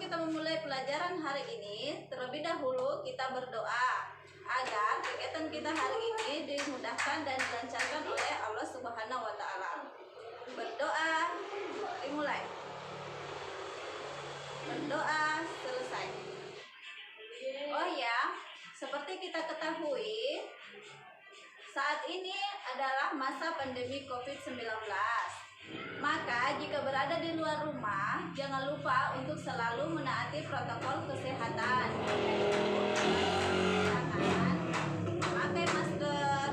kita memulai pelajaran hari ini, terlebih dahulu kita berdoa agar kegiatan kita hari ini dimudahkan dan dilancarkan oleh Allah Subhanahu wa Ta'ala. Berdoa dimulai. Berdoa selesai. Oh ya, seperti kita ketahui, saat ini adalah masa pandemi COVID-19. Maka jika berada di luar rumah, jangan lupa untuk selalu menaati protokol kesehatan. Memakai masker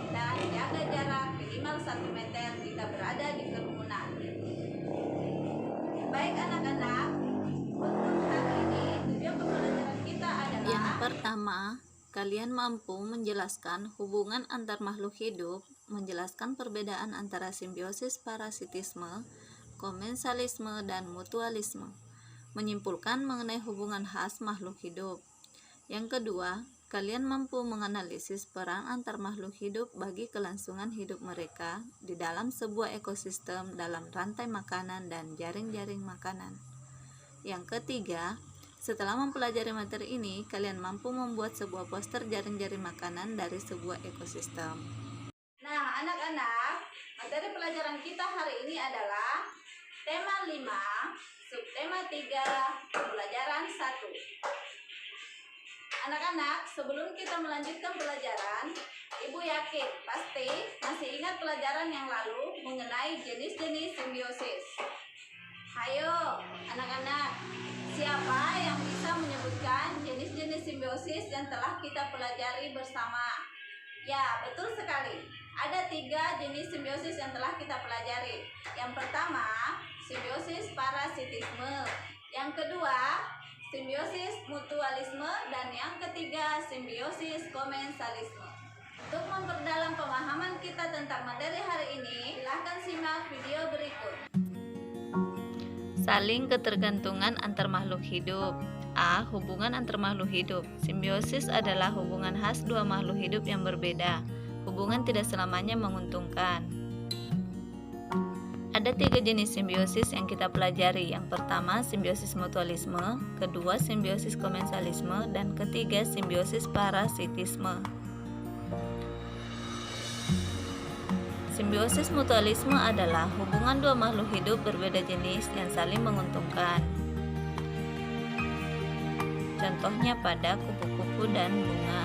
dan jaga jarak minimal 1 meter jika berada di kerumunan. Baik anak-anak, untuk hari ini tujuan pembelajaran kita adalah yang pertama, kalian mampu menjelaskan hubungan antar makhluk hidup, menjelaskan perbedaan antara simbiosis, parasitisme, komensalisme, dan mutualisme, menyimpulkan mengenai hubungan khas makhluk hidup. Yang kedua, kalian mampu menganalisis peran antar makhluk hidup bagi kelangsungan hidup mereka di dalam sebuah ekosistem dalam rantai makanan dan jaring-jaring makanan. Yang ketiga, setelah mempelajari materi ini, kalian mampu membuat sebuah poster jaring-jaring makanan dari sebuah ekosistem. Nah, anak-anak, materi pelajaran kita hari ini adalah tema 5, subtema 3, pembelajaran 1. Anak-anak, sebelum kita melanjutkan pelajaran, Ibu yakin pasti masih ingat pelajaran yang lalu mengenai jenis-jenis simbiosis. Hayo, anak-anak, siapa yang bisa menyebutkan jenis-jenis simbiosis yang telah kita pelajari bersama? Ya, betul sekali. Ada 3 jenis simbiosis yang telah kita pelajari. Yang pertama, simbiosis parasitisme. Yang kedua, simbiosis mutualisme. Dan yang ketiga, simbiosis komensalisme. Untuk memperdalam pemahaman kita tentang materi hari ini, silahkan simak video berikut. Saling ketergantungan antar makhluk hidup. A. Hubungan antar makhluk hidup. Simbiosis adalah hubungan khas dua makhluk hidup yang berbeda. Hubungan tidak selamanya menguntungkan. Ada 3 jenis simbiosis yang kita pelajari. Yang pertama, simbiosis mutualisme, kedua, simbiosis komensalisme, dan ketiga, simbiosis parasitisme. Simbiosis mutualisme adalah hubungan dua makhluk hidup berbeda jenis yang saling menguntungkan. Contohnya pada kupu-kupu dan bunga.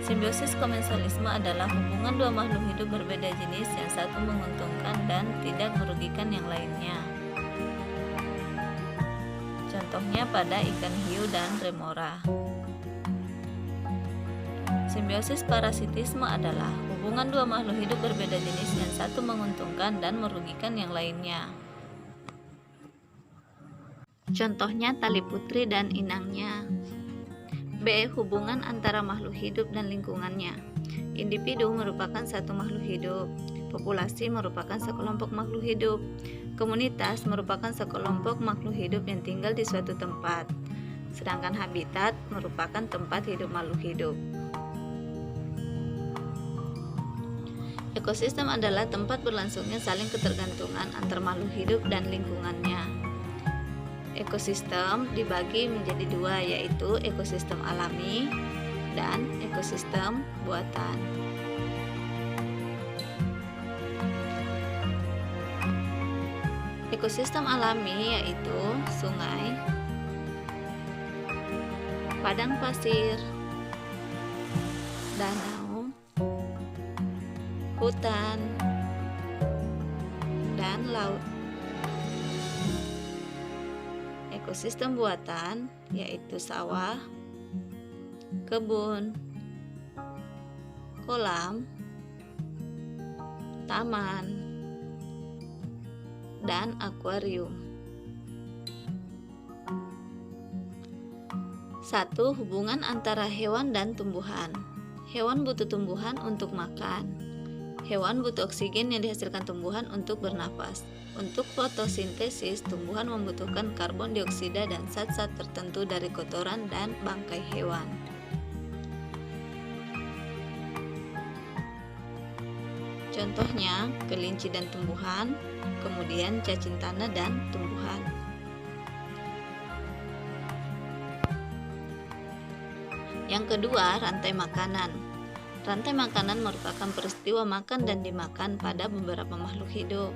Simbiosis komensalisme adalah hubungan dua makhluk hidup berbeda jenis yang satu menguntungkan dan tidak merugikan yang lainnya. Contohnya pada ikan hiu dan remora. Simbiosis parasitisme adalah hubungan dua makhluk hidup berbeda jenis yang satu menguntungkan dan merugikan yang lainnya. Contohnya tali putri dan inangnya. B. Hubungan antara makhluk hidup dan lingkungannya. Individu merupakan satu makhluk hidup. Populasi merupakan sekelompok makhluk hidup. Komunitas merupakan sekelompok makhluk hidup yang tinggal di suatu tempat. Sedangkan habitat merupakan tempat hidup makhluk hidup. Ekosistem adalah tempat berlangsungnya saling ketergantungan antar makhluk hidup dan lingkungannya. Ekosistem dibagi menjadi 2, yaitu ekosistem alami dan ekosistem buatan. Ekosistem alami yaitu sungai, padang pasir, danau, hutan, dan laut. Ekosistem buatan yaitu sawah, kebun, kolam, taman, dan akuarium. 1. Hubungan antara hewan dan tumbuhan. Hewan butuh tumbuhan untuk makan. Hewan butuh oksigen yang dihasilkan tumbuhan untuk bernapas. Untuk fotosintesis, tumbuhan membutuhkan karbon dioksida dan zat-zat tertentu dari kotoran dan bangkai hewan. Contohnya, kelinci dan tumbuhan, kemudian cacing tanah dan tumbuhan. Yang kedua, rantai makanan. Rantai makanan merupakan peristiwa makan dan dimakan pada beberapa makhluk hidup.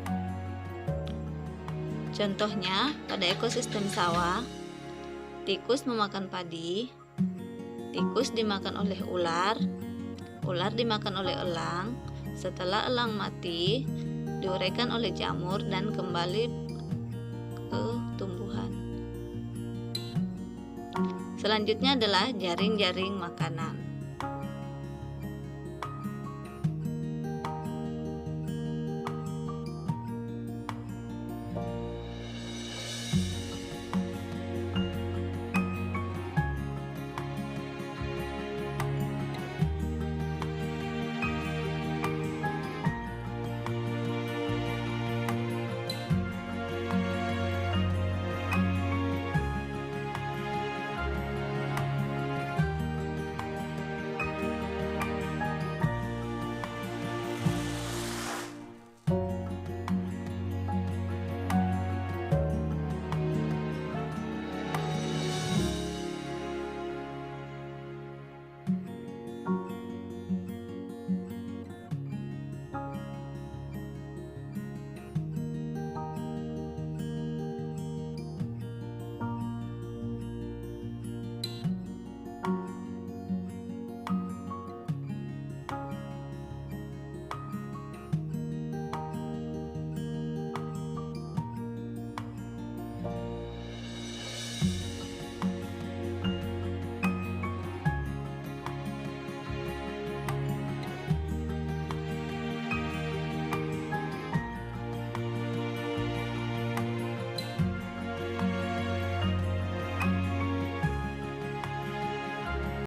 Contohnya, pada ekosistem sawah, tikus memakan padi, tikus dimakan oleh ular, ular dimakan oleh elang, setelah elang mati, diuraikan oleh jamur dan kembali ke tumbuhan. Selanjutnya adalah jaring-jaring makanan.